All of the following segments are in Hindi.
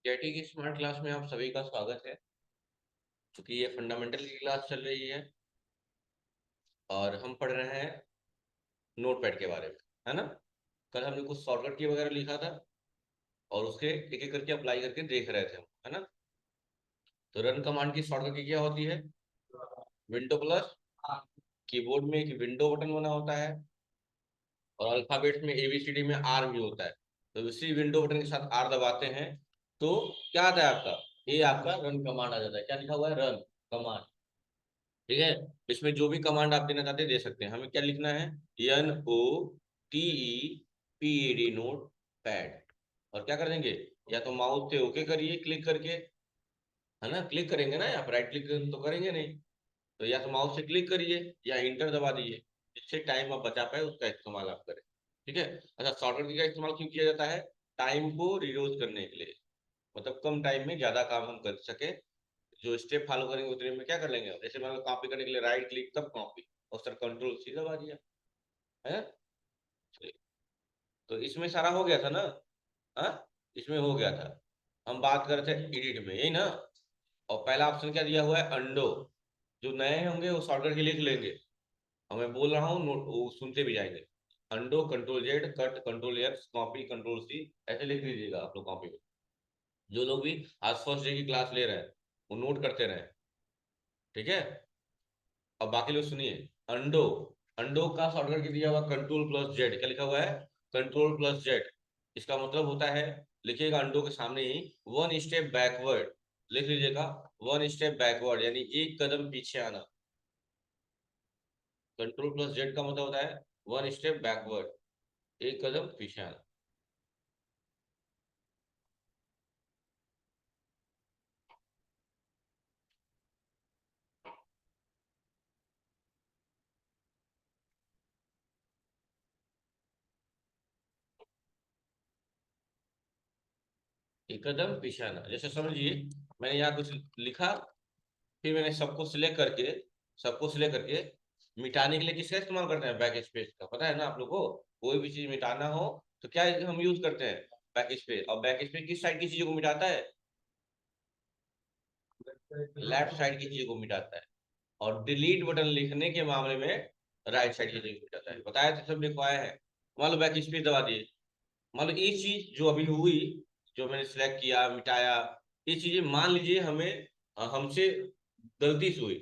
जेटी की स्मार्ट क्लास में आप सभी का स्वागत है। क्योंकि ये फंडामेंटल की क्लास चल रही है और हम पढ़ रहे हैं नोटपैड के बारे में, है ना। कल हमने कुछ शॉर्टकट की वगैरह लिखा था और उसके एक एक करके अप्लाई करके देख रहे थे हम, है ना। तो रन कमांड की शॉर्टकट की क्या होती है? विंडो प्लस कीबोर्ड में एक विंडो बटन बना होता है और अल्फाबेट्स में एबीसीडी में आर भी होता है। तो इसी विंडो बटन के साथ आर दबाते हैं तो क्या आता है आपका? ये आपका रन कमांड आ जाता है। क्या लिखा हुआ है? Run command. ठीक है। इसमें जो भी कमांड आप देना चाहते हैं दे सकते हैं। हमें क्या लिखना है? NOTEPAD note pad. और क्या कर देंगे? या तो माउस से ओके करिए क्लिक करके, है ना। क्लिक करेंगे ना, आप राइट क्लिक तो करेंगे नहीं। तो या तो माउस से क्लिक करिए या इंटर दबा दीजिए। जिससे टाइम आप बचा पाए उसका इस्तेमाल आप करें। ठीक है। अच्छा, शॉर्टकट की का इस्तेमाल क्यों किया जाता है? टाइम को रिड्यूस करने के लिए। मतलब कम टाइम में ज्यादा काम हम कर सके। जो स्टेप फॉलो करेंगे उतने में क्या कर लेंगे? जैसे मान लो कॉपी करने के लिए राइट क्लिक तब कॉपी और सर कंट्रोल सी दबा दिया, है। तो इसमें सारा हो गया था ना। हाँ, इसमें हो गया था। हम बात कर रहे थे एडिट में, यही ना। और पहला ऑप्शन क्या दिया हुआ है? अंडो। जो नए होंगे वो शॉर्टकट के लिख लेंगे और मैं बोल रहा हूँ नोट वो सुनते भी जाएंगे। Undo, control Z, cut, control X, copy, control C, ऐसे लिख लीजिएगा आप लोग कॉपी में। जो लोग भी आज फर्स्ट डे की क्लास ले रहे हैं वो नोट करते रहे। ठीक है। अब बाकी लोग सुनिए। अंडो, अंडो का शॉर्टकट क्या दिया हुआ? Control plus Z. क्या लिखा हुआ है? Control plus Z. इसका मतलब होता है, लिखिएगा अंडो के सामने ही वन स्टेप बैकवर्ड। लिख लीजिएगा वन स्टेप बैकवर्ड, यानी एक कदम पीछे आना। कंट्रोल प्लस जेड का मतलब होता है वन स्टेप बैकवर्ड, एक कदम पीछे आना। एक कदम पीछे आना, जैसे समझिए मैंने यहाँ कुछ लिखा, फिर मैंने सबको सिलेक्ट करके मिटाने के लिए किसका इस्तेमाल करते हैं? बैक स्पेस का। पता है ना आप लोग को? कोई भी चीज मिटाना हो तो क्या हम यूज करते हैं? Back space. और बैक स्पेस किस साइड की चीजों को मिटाता है? लेफ्ट साइड की चीजों को मिटाता है। और डिलीट बटन लिखने के मामले में राइट साइड की चीजों को मिटाता है। बताया तो सब लिखवाया है। मान लो बैक स्पेस दबा दिए, मान लो ये चीज जो अभी हुई, जो मैंने सिलेक्ट किया मिटाया, ये चीजें मान लीजिए हमें हमसे गलती से हुई,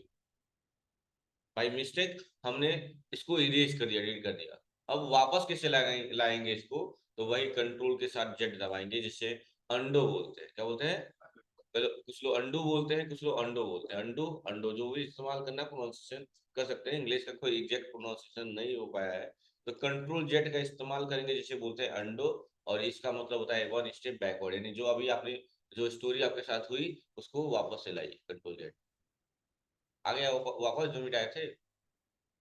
बाई मिस्टेक हमने इसको इरेज कर दिया, डिलीट कर दिया। अब वापस कैसे लाएंगे इसको? तो वही कंट्रोल के साथ जेड दबाएंगे, जिससे अंडो बोलते हैं। क्या बोलते हैं? कुछ लोग अंडू बोलते हैं, कुछ लोग अंडो बोलते हैं। अंडू, अंडो जो भी इस्तेमाल करना प्रोनाउंसिएशन कर सकते हैं। इंग्लिश का कोई एग्जैक्ट प्रोनाउंसिएशन नहीं हो पाया है। तो कंट्रोल जेड का इस्तेमाल करेंगे जिसे बोलते हैं अंडो। और इसका मतलब होता है वन स्टेप बैकवर्ड, यानी जो अभी आपने जो स्टोरी आपके साथ हुई उसको वापस से लाइए। कंट्रोल जेड आगे वापस जो मिटाए थे,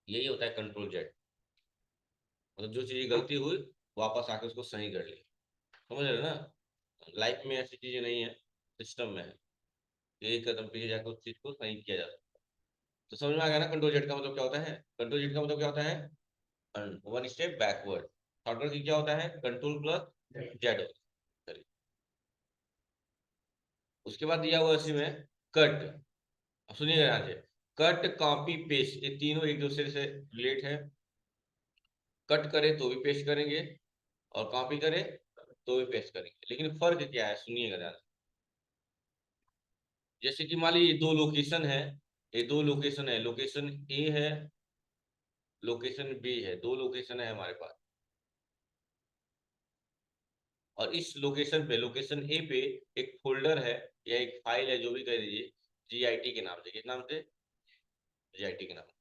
यही होता है कंट्रोल जेड। मतलब जो चीज गलती हुई वापस आके उसको सही कर लिया। समझ रहे हो ना? लाइफ में ऐसी चीजें नहीं है, सिस्टम में है। एक कदम पीछे जाकर उस चीज को सही किया जाता है। तो समझ में आ गया ना कंट्रोल जेड का मतलब क्या होता है? कंट्रोल जेड का मतलब क्या होता है? One step backward. शॉर्टकट की क्या होता है? Control plus Z. उसके बाद दिया हुआ इसी में कट। अब सुनिएगा यहाँ से, कट, कॉपी, पेस्ट, ये तीनों एक दूसरे से रिलेट है। कट करे तो भी पेस्ट करेंगे और कॉपी करे तो भी पेस्ट करेंगे, लेकिन फर्क क्या है सुनिएगा ध्यान से। जैसे कि मान लीजिए दो लोकेशन है, ये दो लोकेशन है, लोकेशन ए है, लोकेशन बी है। दो लोकेशन है हमारे पास। और इस लोकेशन पे, लोकेशन ए पे एक फोल्डर है या एक फाइल है, जो भी कह दीजिए, जीआईटी के नाम से। किस नाम से? जीआईटी के नाम से।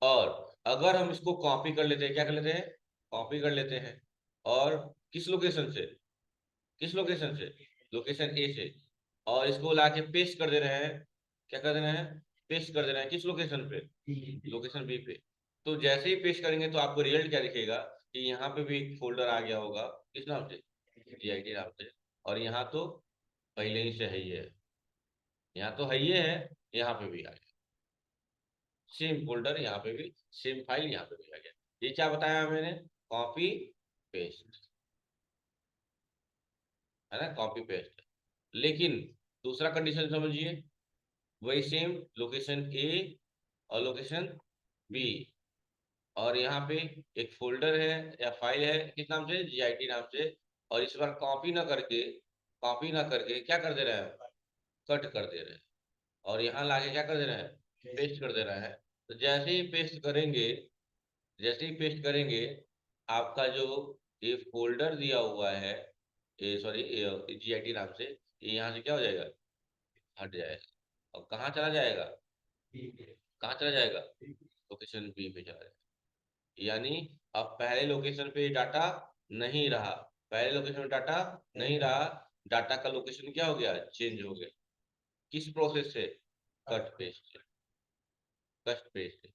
और अगर हम इसको कॉपी कर लेते हैं, क्या कर लेते हैं? कॉपी कर लेते हैं। और किस लोकेशन से? किस लोकेशन से? लोकेशन ए से। और इसको लाके पेस्ट कर दे रहे हैं। क्या कर दे रहे हैं? पेस्ट कर दे रहे हैं किस लोकेशन पे? लोकेशन बी पे। तो जैसे ही पेस्ट करेंगे तो आपको रिजल्ट क्या दिखेगा? कि यहाँ पे भी एक फोल्डर आ गया होगा। किस नाम से? जीआईटी नाम से। और यहाँ तो पहले ही से है ही है। यहाँ तो है ही है, यहाँ पे भी आ गया सेम फोल्डर, यहाँ पे भी सेम फाइल, यहाँ पे भी आ गया। ये क्या बताया मैंने? Copy paste. है ना, कॉपी पेस्ट। लेकिन दूसरा कंडीशन समझिए, वही सेम लोकेशन ए और लोकेशन बी, और यहाँ पे एक फोल्डर है या फाइल है किस नाम से, जीआईटी नाम से, और इस बार कॉपी ना करके क्या कर दे रहा है, कट कर दे रहे हैं, और यहाँ लाके क्या कर दे रहा है, पेस्ट कर दे रहा है। तो जैसे ही पेस्ट करेंगे आपका जो ये फोल्डर दिया हुआ है, ये सॉरी जीआईटी नाम से, ये यहाँ से क्या हो जाएगा, हट जाएगा, और कहाँ चला जाएगा, कहाँ चला जाएगा, लोकेशन बी पे चला जाएगा। यानी अब पहले लोकेशन पे डाटा नहीं रहा, पहले लोकेशन में डाटा नहीं रहा, डाटा का लोकेशन क्या हो गया, चेंज हो गया। किस प्रोसेस से, कट पेस्ट से, कट पेस्ट।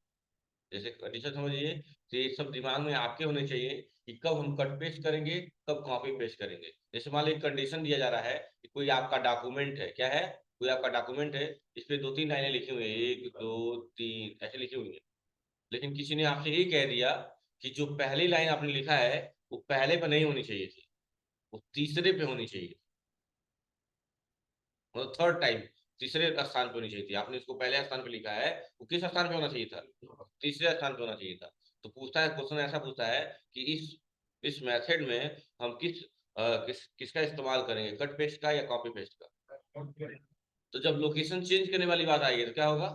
जैसे कंडीशन समझिए, तो ये सब दिमाग में आपके होने चाहिए कि कब हम कट पेस्ट करेंगे, कब कॉपी पेस्ट करेंगे। जैसे मान लो एक कंडीशन दिया जा रहा है कि कोई आपका डॉक्यूमेंट है, क्या है, कोई आपका डॉक्यूमेंट है, इस पे 2-3 लाइनें लिखी हुई है, 1 2 3 ऐसे लिखी हुई है, लेकिन किसी ने आपसे ये कह दिया कि जो पहली लाइन आपने लिखा है वो पहले पे नहीं होनी चाहिए थी, वो तीसरे पे होनी चाहिए, मतलब थर्ड टाइम, तीसरे स्थान पे होनी चाहिए थी। आपने इसको पहले स्थान पे लिखा है, वो किस स्थान पे होना चाहिए था, तीसरे स्थान पे होना चाहिए था। तो पूछता है, क्वेश्चन ऐसा पूछता है कि इस मेथड में हम किसका इस्तेमाल करेंगे, कट पेस्ट का या कॉपी पेस्ट का। तो जब लोकेशन चेंज करने वाली बात आएगी तो क्या होगा,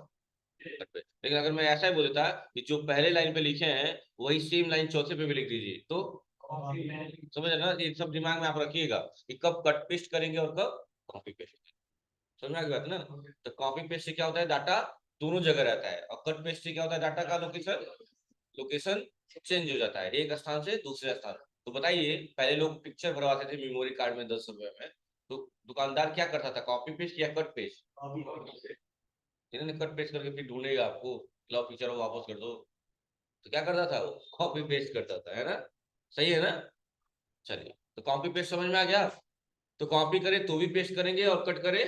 कट पेस्ट। लेकिन अगर मैं ऐसा ही बोलता कि जो पहले लाइन पे लिखे हैं वही सेम लाइन चौथे पे भी लिख दीजिए, तो समझ रहे ना, ये सब दिमाग में आप रखिएगा कि कब कट पेस्ट करेंगे और कब कॉपी पेस्ट। समझ में आ गई बात ना। तो कॉपी पेस्ट से क्या होता है, डाटा दोनों जगह रहता है, और कट पेस्ट से क्या होता है, डाटा का लोकेशन लोकेशन चेंज हो जाता है एक स्थान से दूसरे स्थान। तो बताइए, पहले लोग पिक्चर भरवाते थे मेमोरी कार्ड में 10 रुपए में, तो दुकानदार क्या करता था, कॉपी पेस्ट या कट पेस्ट, इन्होंने कट पेस्ट करके फिर ढूंढेगा आपको, लाओ पिक्चर वापस कर दो, तो क्या करता था वो, कॉपी पेस्ट करता था, है ना, सही है ना। चलिए, तो कॉपी पेस्ट समझ में आ गया। तो कॉपी करे तो भी पेस्ट करेंगे और कट करे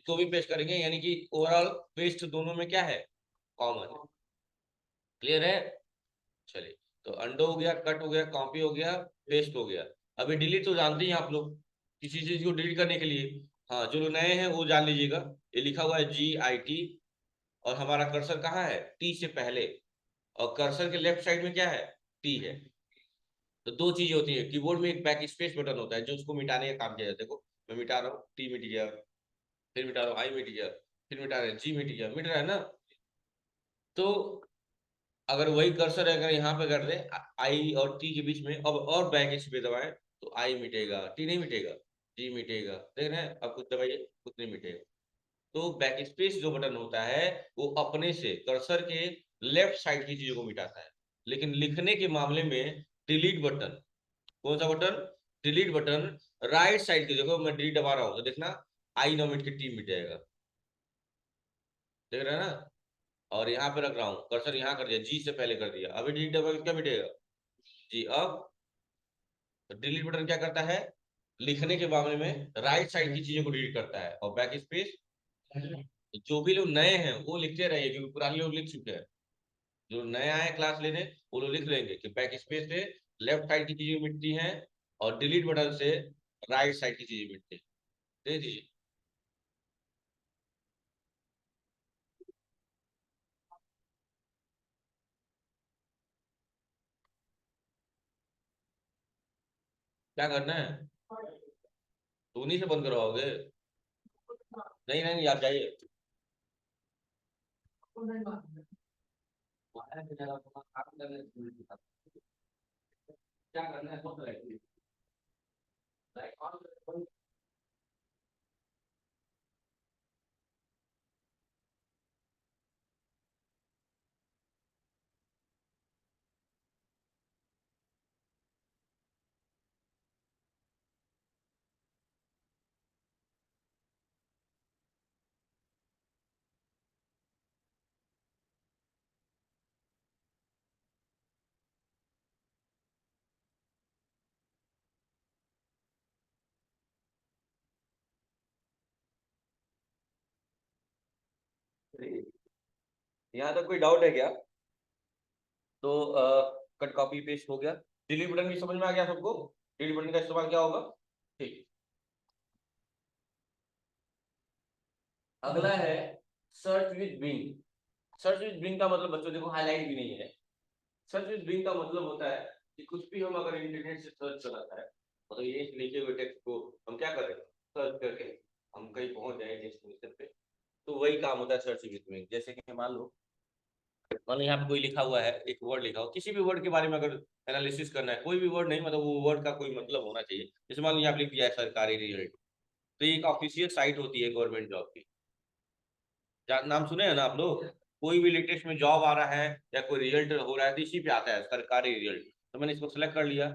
तो भी पेस्ट करेंगे, यानी कि ओवरऑल पेस्ट दोनों में क्या है, कॉमन। क्लियर है। चलिए, तो अंडो हो गया, कट हो गया, कॉपी हो गया, पेस्ट हो गया। अभी डिलीट तो जानते ही हैं आप लोग, किसी चीज को डिलीट करने के लिए। हाँ, जो लोग नए हैं वो जान लीजिएगा, ये लिखा हुआ है GIT, और हमारा कर्सर कहाँ है, टी से पहले, और कर्सर के लेफ्ट साइड में क्या है, टी है। तो दो चीजें होती है, कीबोर्ड में एक बैक स्पेस बटन होता है जो उसको मिटाने का काम किया जाता है। देखो, मैं मिटा रहा हूँ, टी मिट गया, फिर मिटा रहा हूँ, आई मिट गया, फिर मिटा रहे हैं, जी मिट गया, मिट रहा है ना। तो अगर वही कर्सर अगर यहाँ पे कर दे, आई और टी के बीच में, अब और बैक स्पेस दबाएं, तो आई मिटेगा, टी नहीं मिटेगा, जी मिटेगा। देख रहे हैं, अब कुछ दबाइए, कुछ नहीं मिटेगा। तो बैक स्पेस जो बटन होता है वो अपने से कर्सर के लेफ्ट साइड की चीजों को मिटाता है, लेकिन लिखने के मामले में डिलीट बटन, कौन सा button, delete button, right side की, देखो मैं डिलीट दबा रहा हूँ तो देखना, आई ना मिट के टी मिट जाएगा, देख रहे हैं ना। और यहाँ पे रख रहा हूँ कर्सर, यहाँ कर दिया, जी से पहले कर दिया, अभी डिलीट दबा के क्या मिटेगा, जी। अब डिलीट बटन क्या करता है, लिखने के मामले में राइट साइड की चीजों को डिलीट करता है, और बैक स्पेस, जो भी लोग नए हैं वो लिखते रहिए क्योंकि पुराने लोग लिख चुके हैं। जो नए आए क्लास लेने वो लोग लिख लेंगे कि बैक स्पेस से लेफ्ट साइड की चीजें मिटती हैं, और डिलीट बटन से राइट साइड की चीजें मिटती हैं। दे दीजिए। क्या करना है, तो उन्हीं से बंद करवाओगे, नहीं नहीं आप जाइए। क्या करना है, यहाँ तक कोई डाउट है क्या। तो कट कॉपी पेस्ट हो गया, डिलीट बटन भी समझ में आ गया सबको, डिलीट बटन का इस्तेमाल क्या होगा, ठीक। अगला है search with Bing. Search with Bing का मतलब बच्चों देखो हाईलाइट भी नहीं है। सर्च विद बिंग का मतलब होता है कि कुछ भी हम अगर इंटरनेट से सर्च कराता है मतलब ये लिखे हुए टेक्स्ट को हम क्या करें, सर्च करके हम कहीं पहुंच जाए डेस्टिनेशन पे, तो वही काम होता है सर्च विद बिंग। जैसे कि मान लो यहाँ पे कोई लिखा हुआ है, एक वर्ड लिखा हो, किसी भी वर्ड के बारे में अगर एनालिसिस करना है, कोई भी वर्ड नहीं, मतलब वो वर्ड का कोई मतलब होना चाहिए। जैसे मान लो यहाँ पे लिख दिया है सरकारी रिजल्ट, तो ये एक ऑफिशियल साइट होती है गवर्नमेंट जॉब की। नाम सुने हैं ना आप लोग? कोई भी लेटेस्ट में जॉब आ रहा है या कोई रिजल्ट हो रहा है तो इसी पे आता है सरकारी रिजल्ट। तो मैंने इसको सेलेक्ट कर लिया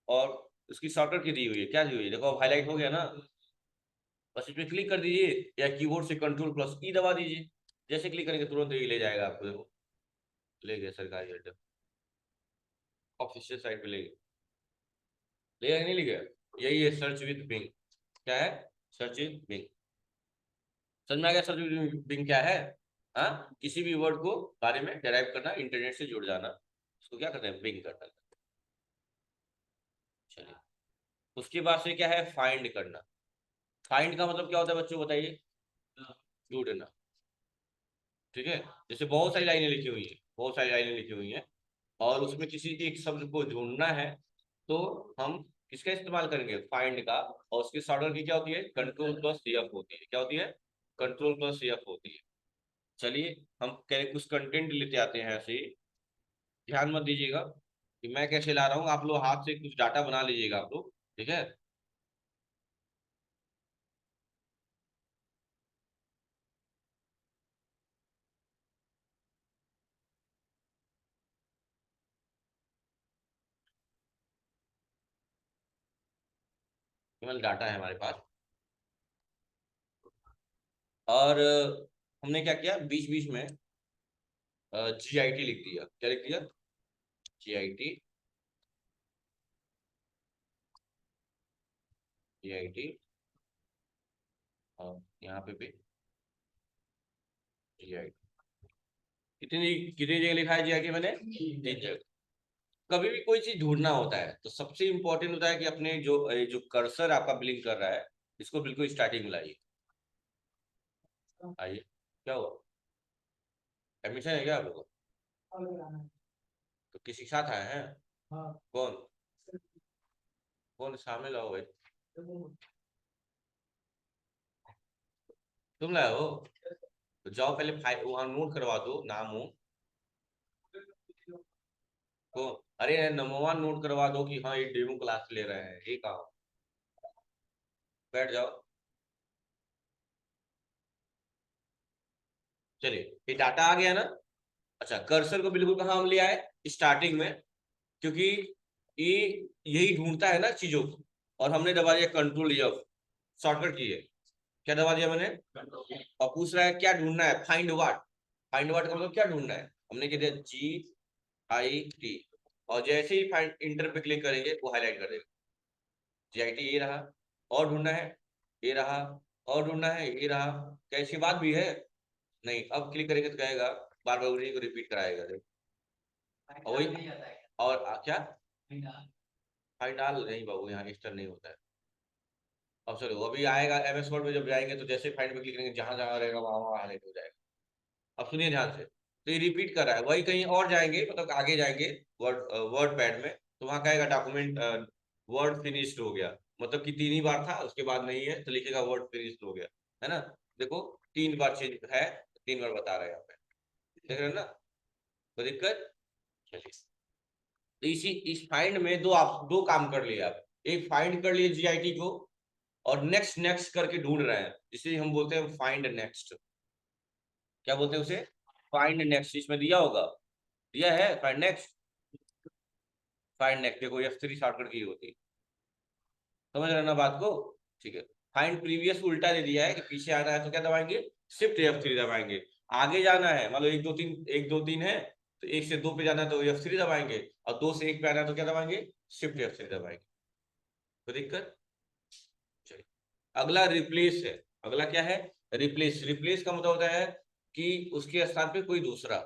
और उसकी शॉर्टकट की दी हुई है, क्या दी हुई है देखो, अब हाईलाइट हो गया ना। बस इस पर क्लिक कर दीजिए या कीबोर्ड से कंट्रोल प्लस ई दबा दीजिए। जैसे क्लिक करेंगे तुरंत ये ले जाएगा आपको, देखो ले गया सरकारी रिजल्ट, ऑफिशियल साइट पे ले गया। ले गया कि नहीं ले गया? यही है सर्च विद बिंग। क्या है? Search with Bing. समझ में आ गया सर्च विद बिंग क्या है? हाँ, किसी भी वर्ड को बारे में डेराइव करना, इंटरनेट से जुड़ जाना, उसको क्या करते हैं, बिंग करना। चलिए, उसके बाद से क्या है, फाइंड करना। फाइंड का मतलब क्या होता है बच्चों बताइए? ढूंढना। ठीक है, जैसे बहुत सारी लाइनें लिखी हुई है, बहुत सारी लाइनें लिखी हुई हैं और उसमें किसी एक शब्द को ढूंढना है, तो हम किसका इस्तेमाल करेंगे, फाइंड का। और उसकी शॉर्टकट की क्या होती है, कंट्रोल प्लस एफ होती है। क्या होती है? कंट्रोल प्लस एफ होती है। चलिए, हम कह कुछ कंटेंट लेते आते हैं ऐसे ही। ध्यान मत दीजिएगा कि मैं कैसे ला रहा हूँ, आप लोग हाथ से कुछ डाटा बना लीजिएगा आप लोग, ठीक है। केवल डाटा है हमारे पास। और हमने क्या किया, बीच बीच में GIT लिख दिया। क्या लिख दिया? GIT। GIT। और यहाँ पे भी GIT। कितनी कितनी जगह लिखा है GIT मैंने? 3 जगह। कभी भी कोई चीज ढूंढना होता है तो सबसे इंपॉर्टेंट होता है कि अपने जो जो कर्सर आपका ब्लिंक कर रहा है, इसको बिल्कुल स्टार्टिंग में लाइए। आइए, क्या हुआ, एडमिशन है क्या आप लोगों का? तो किसी के साथ आए हैं? कौन? कौन शामिल हो भाई? तुम लाए हो? तो जाओ पहले फाइल वहां नोट करवा दो, नाम हो को। अरे नंबर 1 नोट करवा दो कि हाँ ये डेमो क्लास ले रहे हैं, ये कहा। बैठ जाओ। चलिए, ये डाटा आ गया ना। अच्छा, कर्सर को बिल्कुल कहाँ हम ले आए, स्टार्टिंग में, क्योंकि ये यही ढूंढता है ना चीजों को। और हमने दबा दिया कंट्रोल एफ, शॉर्टकट की है। क्या दबा दिया मैंने? और पूछ रहा है क्या ढूंढना है, फाइंड व्हाट। फाइंड व्हाट का मतलब क्या ढूंढना है, हमने कह दिया GIT। और जैसे ही फाइंड इंटर पे क्लिक करेंगे वो हाईलाइट कर देगा। GIT ये रहा। और ढूंढना है, ये रहा। और ढूंढना है, ये रहा। क्या इसकी बात भी है? नहीं, अब क्लिक करेंगे तो कहेगा, बार बार उन्हीं को रिपीट कराएगा। और वही, और क्या, फाइंड नहीं बाबू, यहाँ एक्स्ट्रा नहीं होता है। अब चलो, अभी आएगा MS वर्ड में जब जाएंगे तो जैसे फाइंड पे क्लिक करेंगे जहां जहां रहेगा वहां वहां हाईलाइट हो जाएगा। अब सुनिए ध्यान से, तो ये रिपीट कर रहा है, वही कहीं और जाएंगे, मतलब आगे जाएंगे वर्ड वर्ड पैड में, तो वहां कहेगा डॉक्यूमेंट वर्ड फिनिश्ड हो गया। मतलब कि 3 ही बार था, उसके बाद नहीं है तो लिखेगा वर्ड फिनिश्ड हो गया, है ना। देखो, 3 बार चेंज है, 3 बार बता रहे हैं यहाँ पे, देख रहे हैं ना, कोई दिक्कत? चलिए, तो इसी इस फाइंड में दो काम कर लिए आप। एक फाइंड कर लिए GIT को, और नेक्स्ट नेक्स्ट करके ढूंढ रहे हैं, जिसे हम बोलते हैं फाइंड नेक्स्ट। क्या बोलते हैं उसे? Find next. इसमें दिया होगा, दिया है फाइंड नेक्स्ट। फाइंड नेक्स्ट देखो, F3 शॉर्टकट की होती है। समझ रहे हो ना बात को? ठीक है। फाइंड प्रीवियस उल्टा दे दिया है कि पीछे आना है तो क्या दबाएंगे, शिफ्ट F3 दबाएंगे। आगे जाना है, मान लो 1 2 3 है, तो 1 से 2 पे जाना है तो F3 दबाएंगे। और 2 से 1 पे आना है तो क्या दबाएंगे, शिफ्ट F3 दबाएंगे। कोई दिक्कत? चलिए, अगला रिप्लेस है। अगला क्या है? रिप्लेस। रिप्लेस का मतलब होता है कि उसके स्थान पे कोई दूसरा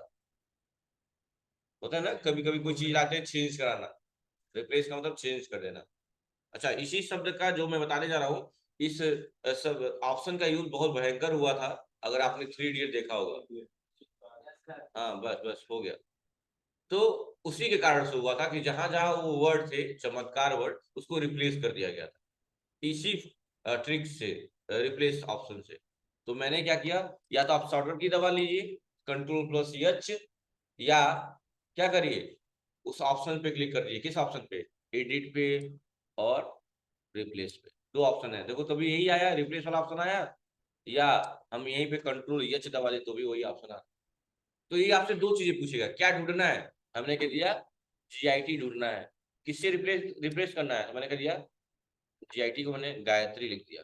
होता है ना, कभी कभी कोई चीज आते हैं चेंज कराना। रिप्लेस का मतलब चेंज कर देना। अच्छा, इसी शब्द का जो मैं बताने जा रहा हूँ, इस सब ऑप्शन का यूज बहुत भयंकर हुआ था अगर आपने 3 इडियट देखा होगा। हाँ बस बस हो गया। तो उसी के कारण से हुआ था कि जहां जहां वो वर्ड थे चमत्कार वर्ड, उसको रिप्लेस कर दिया गया था इसी ट्रिक से, रिप्लेस ऑप्शन से। तो मैंने क्या किया, या तो आप शॉर्टकट की दबा लीजिए Ctrl+H, या क्या करिए उस ऑप्शन पे क्लिक कर दीजिए। किस ऑप्शन पे? एडिट पे और रिप्लेस पे, दो ऑप्शन है देखो, तभी यही आया, रिप्लेस वाला ऑप्शन आया, या हम यहीं पे Ctrl+H दबा दे तो भी वही ऑप्शन आया। तो ये आपसे दो चीजें पूछेगा, क्या ढूंढना है? हमने कह दिया जीआईटी ढूंढना है। किससे रिप्लेस रिप्लेस करना है? तो मैंने कह दिया जीआईटी को मैंने गायत्री लिख दिया।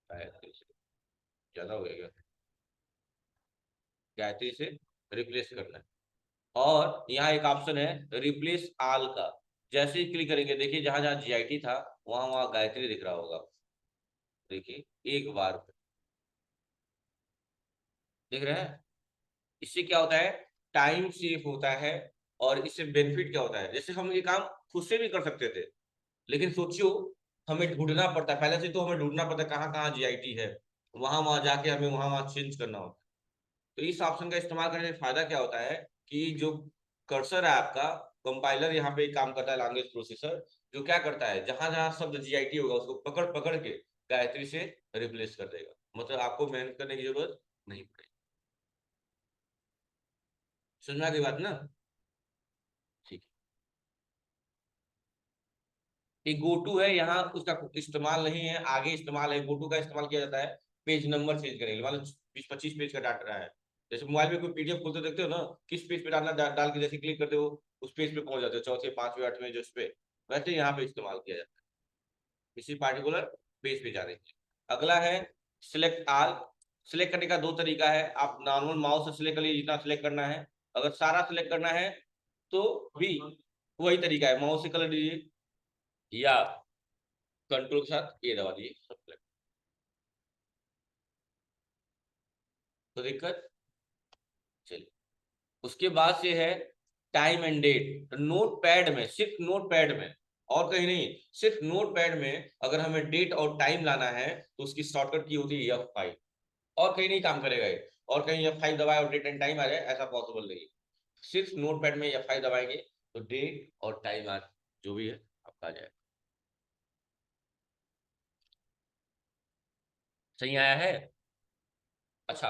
गायत्री से ज्यादा हो गया, गायत्री से रिप्लेस करना है। और यहाँ एक ऑप्शन है रिप्लेस आल का, जैसे ही क्लिक करेंगे देखिए जहां जहां जीआईटी था वहां वहां गायत्री दिख रहा होगा। देखिए एक बार दिख रहा है। इससे क्या होता है, टाइम सेव होता है। और इससे बेनिफिट क्या होता है, जैसे हम ये काम खुद से भी कर सकते थे, लेकिन सोचियो हमें ढूंढना पड़ता है, पहले से तो हमें ढूंढना पड़ता है कहाँ कहाँ जीआईटी है, वहां वहां जाके हमें वहां वहां चेंज करना होता है। तो इस ऑप्शन का इस्तेमाल करने से फायदा क्या होता है कि जो कर्सर है आपका, कंपाइलर यहाँ पे काम करता है, लैंग्वेज प्रोसेसर, जो क्या करता है जहां जहां शब्द जीआईटी होगा उसको पकड़ पकड़ के गायत्री से रिप्लेस कर देगा। मतलब आपको मेहनत करने की जरूरत नहीं पड़ेगी। समझ में आ गई बात ना? ठीक है। गो टू है, यहाँ उसका इस्तेमाल नहीं है, आगे इस्तेमाल है। गो टू का इस्तेमाल किया जाता है पेज नंबर चेंज करने के लिए, मान लो 20-25 पेज का डाटा रहा है, जैसे मोबाइल में कोई पीडीएफ खोलते देखते हो ना, किस पेज पे डालना, डाल के जैसे क्लिक करते हो उस पेज पे पहुंच जाते हो, चौथे पांचवें आठवें जो उस पे, वैसे यहाँ पे इस्तेमाल किया जाता है किसी पार्टिकुलर पेज पे जाने के लिए। अगला है सिलेक्ट आल। सिलेक्ट करने का दो तरीका है, आप नॉर्मल माउस से सिलेक्ट कर लीजिए जितना सिलेक्ट करना है, अगर सारा सिलेक्ट करना है तो भी वही तरीका है, माउस से कर लीजिए, या कंट्रोल के साथ ये दबा दिए सब select। तो दिक्कत, चलिए उसके बाद से है time and date. Notepad में, सिर्फ नोट पैड में और कहीं नहीं, सिर्फ नोट पैड में अगर हमें डेट और टाइम लाना है तो उसकी शॉर्टकट की होती है F5, और कहीं नहीं काम करेगा ये, और कहीं F5 दबाए और डेट एंड टाइम आ जाए ऐसा पॉसिबल नहीं है। सिर्फ नोट पैड में F5 दबाएंगे तो डेट और टाइम आ, जो भी है आपका आ जाएगा। सही आया है? अच्छा,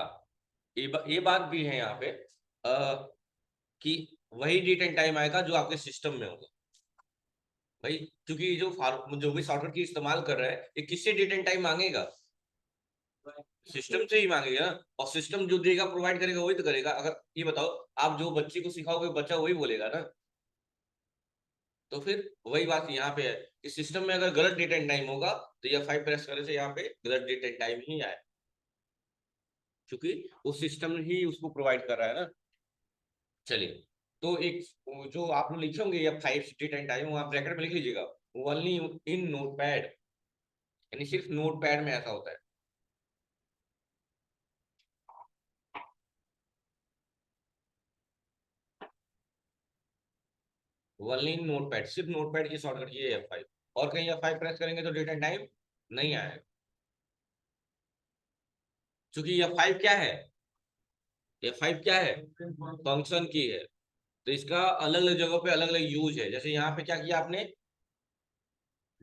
ये बात भी है यहाँ पे कि वही डेट एंड टाइम आएगा जो आपके सिस्टम में होगा भाई, क्योंकि जो भी सॉफ्टवेयर की इस्तेमाल कर रहा है ये किससे डेट एंड टाइम मांगेगा? सिस्टम से ही मांगेगा ना, और सिस्टम जो देगा प्रोवाइड करेगा वही तो करेगा। अगर ये बताओ आप जो बच्चे को सिखाओगे बच्चा वही बोलेगा ना। तो फिर वही बात यहाँ पे है कि सिस्टम में अगर गलत डेट एंड टाइम होगा तो यह 5 प्रेस करने से यहाँ पे गलत डेट एंड टाइम ही आए, क्योंकि वो सिस्टम ही उसको प्रोवाइड कर रहा है ना। चलिए, तो एक जो आप लोग लिखे होंगे या 5 डेट एंड टाइम, वहाँ ब्रैकेट में लिख लीजिएगा ओनली इन नोट पैड, यानी सिर्फ नोट पैड में ऐसा होता है। ओनली इन नोट पैड, सिर्फ नोट पैड की शॉर्टकट ये है F5, और कहीं F5 प्रेस करेंगे तो डेट एंड टाइम नहीं आएगा। क्योंकि F5 क्या है, F5 क्या है, फंक्शन की है। तो इसका अलग अलग जगहों पे अलग अलग यूज है। जैसे यहाँ पे क्या किया आपने,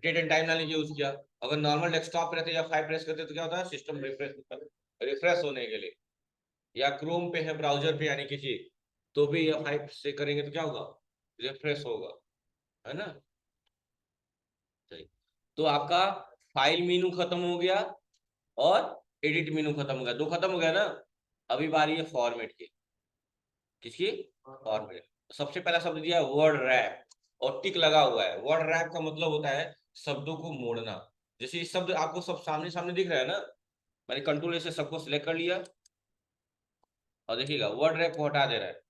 डेट एंड टाइम लाने के यूज किया। अगर नॉर्मल डेस्कटॉप पे रहते या F5 प्रेस करते तो क्या होता है, सिस्टम रिफ्रेश रिफ्रेश होने के लिए, या क्रोम पे है ब्राउजर पे यानी किसी, तो भी F5 से करेंगे तो क्या होगा, रिफ्रेश होगा, है ना। सही। तो आपका फाइल मेनू खत्म हो गया और एडिट मेनू खत्म हो गया, दो खत्म हो गया ना। अभी बारी है फॉर्मेट की। किसकी? फॉर्मेट। सबसे पहला शब्द दिया है वर्ड रैप, और टिक लगा हुआ है। वर्ड रैप का मतलब होता है शब्दों को मोड़ना। जैसे ये शब्द आपको सब सामने सामने दिख रहा है ना, मैंने कंट्रोल से सबको सिलेक्ट कर लिया, और देखिएगा वर्ड रैप को हटा दे रहा है।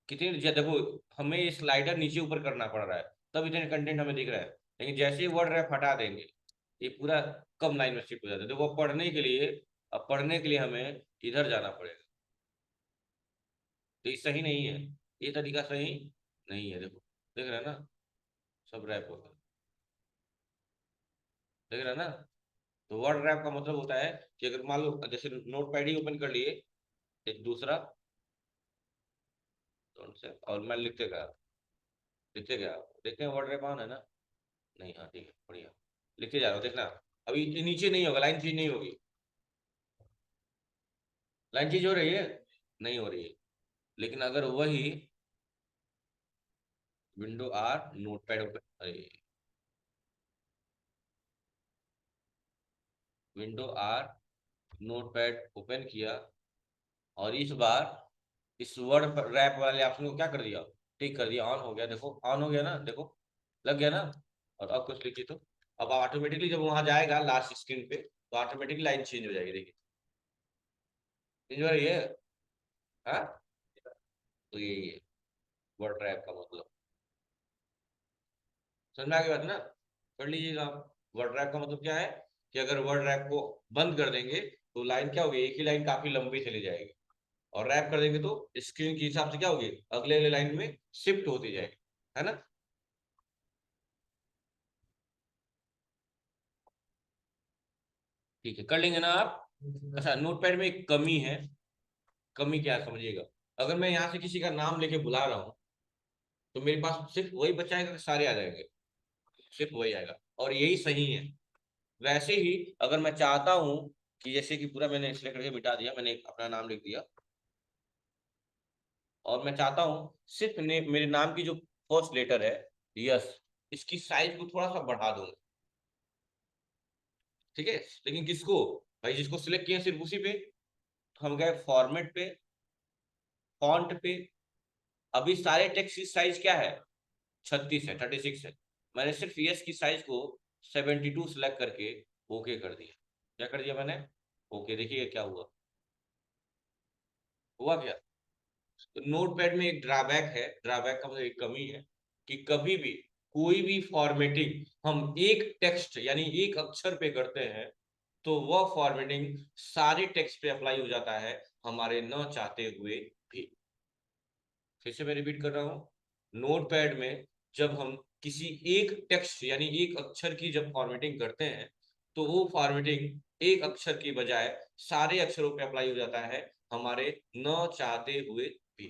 कितनी देखो, हमें ये स्लाइडर नीचे ऊपर करना पड़ रहा है तब इतने कंटेंट हमें दिख रहा है, लेकिन जैसे ही वर्ड रैप हटा देंगे ये पूरा कम लाइन में शिफ्ट हो जाता है। देखो पढ़ने के लिए, अब पढ़ने के लिए हमें इधर जाना पड़ेगा, तो ये सही नहीं है, ये तरीका सही नहीं है। देखो देख रहे हैं ना, सब रैप होता है, देख रहे हैं ना। तो वर्ड रैप का मतलब होता है कि अगर मान लो जैसे नोट पैड ही ओपन कर लिए, एक दूसरा और मैं लिखते गया, देखते हैं वर्ड रैप ऑन है ना? नहीं, हाँ ठीक है, बढ़िया, लिखते जा रहा हूँ, देखना। अभी ये नीचे नहीं होगा, लाइन चेंज नहीं होगी, लाइन चेंज हो रही है? नहीं हो रही है। लेकिन अगर वही window or notepad open, अरे window or notepad open किया, और इस बार इस वर्ड रैप वाले ऑप्शन को क्या कर दिया, टिक कर दिया, ऑन हो गया, देखो ऑन हो गया ना, देखो लग गया ना। और अब कुछ लिखिए तो अब ऑटोमेटिकली जब वहां जाएगा लास्ट स्क्रीन पे तो ऑटोमेटिकली लाइन चेंज हो जाएगी, देखिए चेंज हो रही है। हाँ, तो ये वर्ड रैप का मतलब समझ में आ गई बात ना? पढ़ लीजिएगा आप। वर्ड रैप का मतलब क्या है कि अगर वर्ड रैप को बंद कर देंगे तो लाइन क्या होगी, एक ही लाइन काफी लंबी चली जाएगी, और रैप कर देंगे तो स्क्रीन के हिसाब से क्या होगी, अगले अगले लाइन में शिफ्ट होती जाएगी, है ना? ठीक है, कर लेंगे ना आप? अच्छा, नोटपैड में एक कमी है। कमी क्या है समझिएगा। अगर मैं यहाँ से किसी का नाम लेके बुला रहा हूँ तो मेरे पास सिर्फ वही बच्चा आएगा कि सारे आ जाएंगे? सिर्फ वही आएगा, और यही सही है। वैसे ही अगर मैं चाहता हूँ कि जैसे कि पूरा मैंने सिलेक्ट करके मिटा दिया, मैंने अपना नाम लिख दिया, और मैं चाहता हूँ सिर्फ मेरे नाम की जो फर्स्ट लेटर है, यस, इसकी साइज को थोड़ा सा बढ़ा दूंगा, ठीक है? लेकिन किसको? भाई जिसको सिलेक्ट किया सिर्फ उसी पे। तो हम गए फॉर्मेट पे, फॉन्ट पे। अभी सारे टेक्स्ट की साइज क्या है, 36 है, 36 है। मैंने सिर्फ यस की साइज को 72 सेलेक्ट करके ओके कर दिया। क्या कर दिया मैंने? ओके, देखिए क्या हुआ। हुआ क्या? तो नोटपैड में एक ड्रॉबैक है, ड्रॉबैक का मतलब एक कमी है, कि कभी भी कोई भी फॉर्मेटिंग हम एक टेक्स्ट यानी एक अक्षर पे करते हैं तो वह फॉर्मेटिंग सारे टेक्स्ट पे अप्लाई हो जाता है, हमारे न चाहते हुए भी। फिर से मैं रिपीट कर रहा हूँ, नोटपैड में जब हम किसी एक टेक्स्ट यानी एक अक्षर की जब फॉर्मेटिंग करते हैं तो वो फॉर्मेटिंग एक अक्षर की बजाय सारे अक्षरों पे अप्लाई हो जाता है, हमारे न चाहते हुए भी।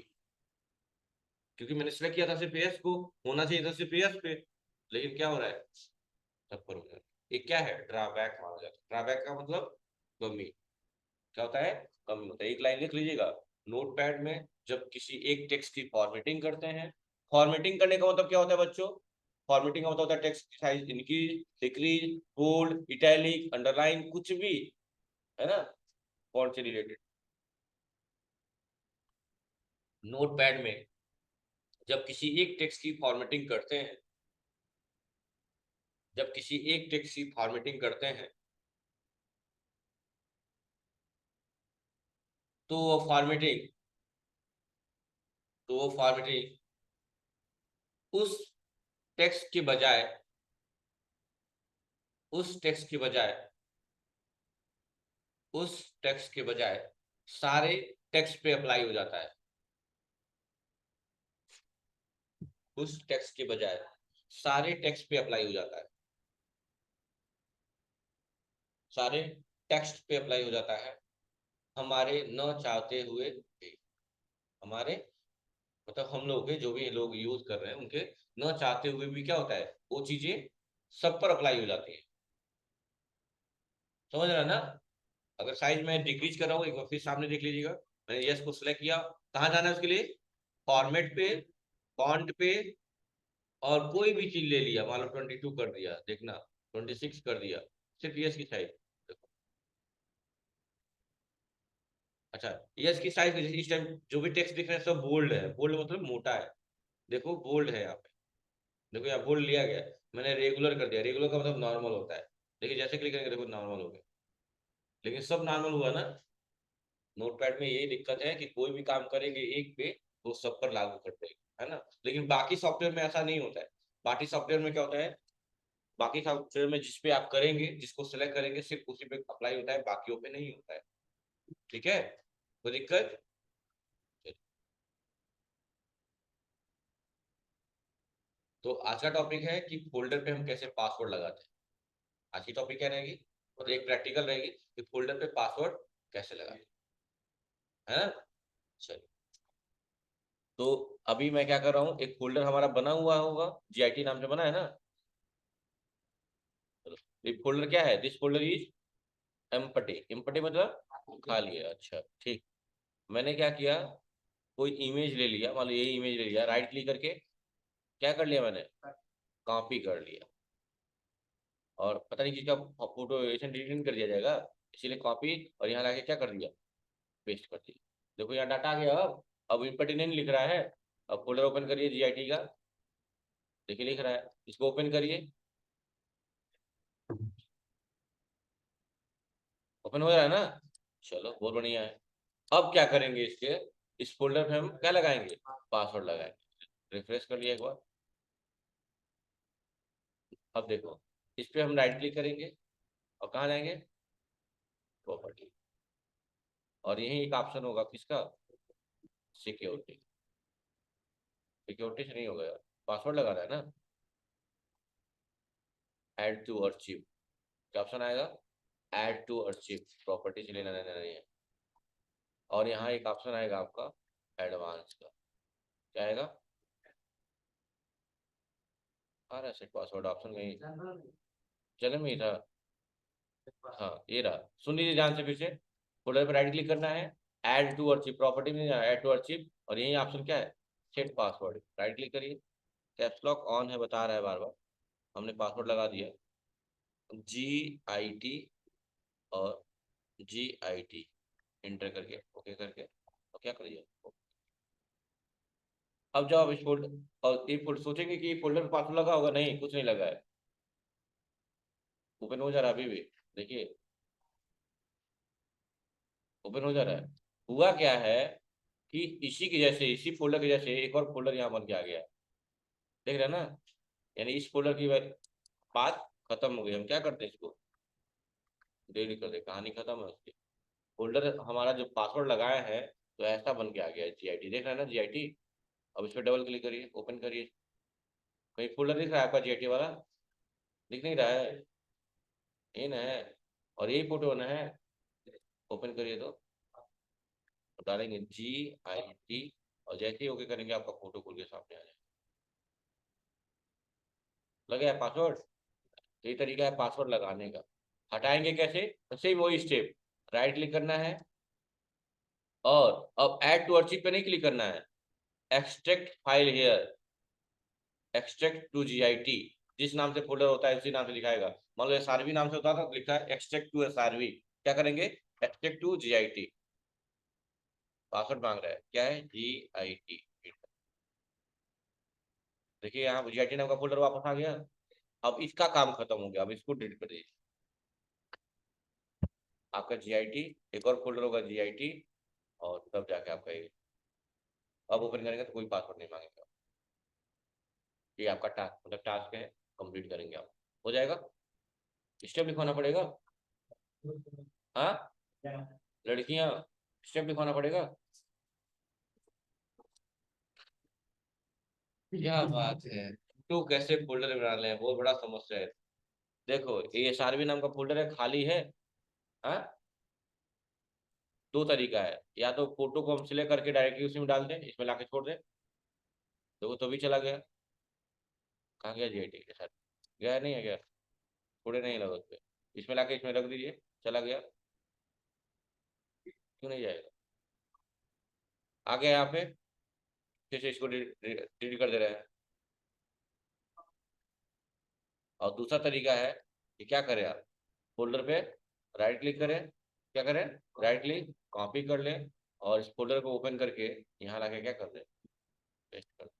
क्योंकि मैंने सिलेक्ट किया था सिर्फ एस को, होना चाहिए था सिर्फ एस पे, लेकिन क्या हो रहा है, सब पर हो रहा है। ये क्या है, ड्रॉबैक माना जाता है। ड्रॉबैक का मतलब कमी। क्या होता है? कमी होता है। एक लाइन लिख लीजिएगा, नोटपैड में जब किसी एक टेक्स्ट की फॉर्मेटिंग करते हैं, फॉर्मेटिंग करने का मतलब क्या होता है बच्चों? फॉर्मेटिंग का मतलब होता है टेक्स्ट की size increase, decrease, bold, italic, underline, कुछ भी, है ना, फॉन्ट से रिलेटेड। नोटपैड में जब किसी एक टेक्स्ट की फॉर्मेटिंग करते हैं, जब किसी एक टेक्स्ट की फॉर्मेटिंग करते हैं तो वो फॉर्मेटिंग तो वो फॉर्मेटिंग उस टेक्स्ट के बजाय उस टेक्स्ट के बजाय उस टेक्स्ट के बजाय सारे टेक्स्ट पे अप्लाई हो जाता है। उस टेक्स्ट के बजाय सारे टेक्स्ट पे अप्लाई हो जाता है। सारे टेक्स्ट पे अप्लाई हो जाता है, हमारे न चाहते हुए भी। हमारे मतलब हम लोग के जो भी लोग यूज कर रहे हैं उनके न चाहते हुए भी क्या होता है, वो चीजें सब पर अप्लाई हो जाती है। समझ रहे हैं ना? अगर साइज में डिक्रीज कर रहा हूँ, एक बार फिर सामने देख लीजिएगा, मैंने यस को सिलेक्ट किया, कहाँ जाना है उसके लिए, फॉर्मेट पे, फॉन्ट पे, और कोई भी चीज ले लिया, मान लो 22 कर दिया, देखना 26 कर दिया, सिर्फ यस की साइज। अच्छा, यस की साइज इस टाइम जो भी टेक्स्ट दिख रहा है सब बोल्ड है, बोल्ड मतलब मोटा है, देखो बोल्ड है यहाँ पे, देखो यहाँ बोल्ड लिया गया है। मैंने रेगुलर कर दिया, रेगुलर का मतलब नॉर्मल होता है, देखिए जैसे क्लिक करेंगे देखो नॉर्मल हो गया। लेकिन सब नॉर्मल हुआ ना? नोटपैड में यही दिक्कत है कि कोई भी काम करेंगे एक पे तो सब पर लागू कर देगा, है ना? लेकिन बाकी सॉफ्टवेयर में ऐसा नहीं होता है। बाकी सॉफ्टवेयर में क्या होता है, बाकी सॉफ्टवेयर में जिस पे आप करेंगे, जिसको सिलेक्ट करेंगे सिर्फ उसी पे अप्लाई होता है, बाकियों पे नहीं होता है। ठीक है, कोई दिक्कत? तो आज का टॉपिक है कि फोल्डर पे हम कैसे पासवर्ड लगाते हैं। आज की टॉपिक क्या रहेगी? और एक प्रैक्टिकल रहेगी कि फोल्डर पे पासवर्ड कैसे लगाए, है ना। चलिए, तो अभी मैं क्या कर रहा हूँ, एक फोल्डर हमारा बना हुआ होगा, जीआईटी नाम से बना है ना। ये फोल्डर क्या है, this folder is empty. Empty मतलब खाली है। अच्छा ठीक। मैंने क्या किया, कोई इमेज ले लिया, मान लो ये इमेज ले लिया, राइट क्लिक करके क्या कर लिया मैंने, कॉपी कर लिया। और पता नहीं किसका फोटो ऐसे डिलीट नहीं कर दिया जाएगा, इसीलिए कॉपी, और यहाँ लाके क्या कर दिया, पेस्ट कर दिया। देखो यहाँ डाटा आ गया। अब इम्पर्टिनेंट लिख रहा है। अब फोल्डर ओपन करिए जीआईटी का, देखिए लिख रहा है, इसको ओपन करिए, ओपन हो रहा है ना। चलो बहुत बढ़िया है। अब क्या करेंगे, इसके इस फोल्डर पे हम क्या लगाएंगे, पासवर्ड लगाएंगे। रिफ्रेश कर लिया एक बार। अब देखो, इस पे हम राइट क्लिक करेंगे और कहाँ जाएंगे, प्रॉपर्टी, और यही एक ऑप्शन होगा किसका, सिक्योरिटी। सिक्योरिटी से नहीं होगा यार, पासवर्ड लगाना है ना। ऐड टू अर्चिव, क्या ऑप्शन आएगा, ऐड टू अर्चिव, प्रॉपर्टी से लेना देना नहीं है। और यहाँ एक ऑप्शन आएगा आपका एडवांस का, क्या आएगा, आ रहा है सेट पासवर्ड ऑप्शन कहीं, चले में ही था। हाँ ये रहा, सुन लीजिए ध्यान से फिर से। फोल्डर पर राइट क्लिक करना है, ऐड टू अर्चिव, प्रॉपर्टी में जाना, ऐड टू अर्चिव, और यही ऑप्शन क्या है, सेट पासवर्ड। राइट क्लिक करिए, कैप्स लॉक ऑन है बता रहा है बार बार, हमने पासवर्ड लगा दिया, GIT, और GIT इंटर करके ओके करके, और क्या करिए, अब जाओ इस फोल्डर, और ये फोल्डर सोचेंगे कि ये फोल्डर पे पासवर्ड लगा होगा, नहीं कुछ नहीं लगा है। ओपन हो जा रहा है अभी भी, देखिए ओपन हो जा रहा है। हुआ क्या है कि इसी के जैसे, इसी फोल्डर के जैसे एक और फोल्डर यहाँ बन के आ गया, देख रहे हैं ना। यानी इस फोल्डर की बात खत्म हो गई, हम क्या करते हैं इसको डिलीट कर दे, कहानी खत्म है उसकी। फोल्डर हमारा जो पासवर्ड लगाया है तो ऐसा बन के आ गया है, GIT देख रहे हैं ना, GIT। अब इस पर डबल क्लिक करिए, ओपन करिए, कहीं फोल्डर दिख रहा है आपका GIT वाला, दिख नहीं रहा है, ये ना है, और यही फोटो ना है। ओपन करिए तो डालेंगे GIT, और जैसे ही ओके करेंगे आपका फोटो खुल के सामने आ जाएगा। लग गया पासवर्ड। तो ये तरीका है पासवर्ड लगाने का। हटाएंगे कैसे, तो सेम वही स्टेप, राइट क्लिक करना है, और अब ऐड टू अर्चिव पे नहीं क्लिक करना है, extract file here, extract to GIT, जिस नाम से फोल्डर होता है उसी नाम से लिखाएगा। मान लो SRV नाम से होता था तो लिखा है एक्सट्रैक्ट टू SRV, क्या करेंगे, एक्सट्रैक्ट टू GIT। पासवर्ड मांग रहा है, क्या है, GIT। देखिए यहाँ GIT नाम का फोल्डर वापस आ गया। अब इसका काम खत्म हो गया, अब इसको डिलीट कर दीजिए। आपका GIT, एक और फोल्डर होगा GIT, और तब जाके आपका ये, अब ओपन करेंगे तो कोई पासवर्ड नहीं मांगेगा। ये आपका टास्क, मतलब टास्क है, कंप्लीट करेंगे आप, हो जाएगा। स्टेप लिखवाना पड़ेगा, हाँ लड़कियां, स्टेप लिखवाना पड़ेगा। क्या बात है, तो कैसे फोल्डर बना ले, बहुत बड़ा समस्या है। देखो ये SRV नाम का फोल्डर है, खाली है। हाँ, दो तरीका है, या तो फोटो को हम सिलेक्ट करके डायरेक्टली उसी में डाल दें, इसमें लाके छोड़ दें, देखो तो भी चला गया। कहाँ गया GIT के साथ, गया नहीं है, गया थोड़े नहीं लगा उस पर, इसमें लाके इसमें रख दीजिए, चला गया, क्यों नहीं जाएगा। आ गया यहाँ पे, फिर से इसको डिलीट कर दे रहे हैं। और दूसरा तरीका है कि क्या करें आप, फोल्डर पे राइट क्लिक करें, क्या करें, राइट क्लिक, कॉपी कर लें, और इस फोल्डर को ओपन करके यहाँ लाके क्या कर दें, पेस्ट कर दें।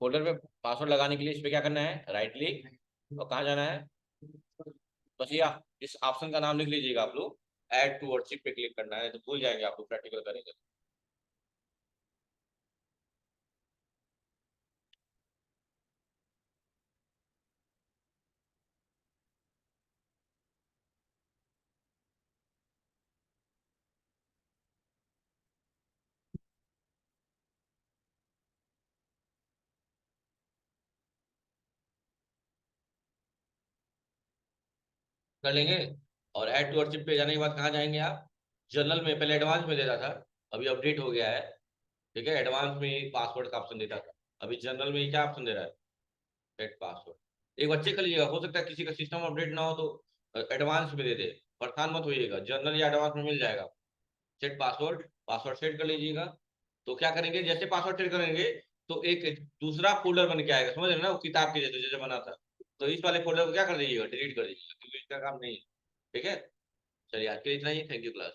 फोल्डर पे पासवर्ड लगाने के लिए इस पे क्या करना है, राइट क्लिक, और कहाँ जाना है, बस ये इस ऑप्शन का नाम लिख लीजिएगा आप लोग, ऐड टू वर्कशीट पे क्लिक करना है, तो भूल जाएंगे आप लोग प्रैक्टिकल करेंगे। कर लेंगे। और ऐड टू अर्चिव पे जाने के बाद कहाँ जाएंगे आप, जनरल में पहले एडवांस में देता था, अभी अपडेट हो गया है, ठीक है। एडवांस में पासवर्ड का ऑप्शन देता था, अभी जनरल में क्या ऑप्शन दे रहा है, सेट पासवर्ड। एक बार चेक कर लीजिएगा, हो सकता है किसी का सिस्टम अपडेट ना हो तो एडवांस में दे दे, परेशान मत होइएगा, जनरल या एडवांस में मिल जाएगा। सेट पासवर्ड, पासवर्ड सेट कर लीजिएगा। तो क्या करेंगे, जैसे पासवर्ड सेट करेंगे तो एक दूसरा फोल्डर बन के आएगा, समझ रहे हैं ना, वो किताब के जैसे जैसे बना था। तो इस वाले फोल्डर को क्या कर दीजिएगा, डिलीट कर दीजिएगा, क्योंकि इसका काम नहीं है, ठीक है। चलिए आज के लिए इतना ही, थैंक यू क्लास।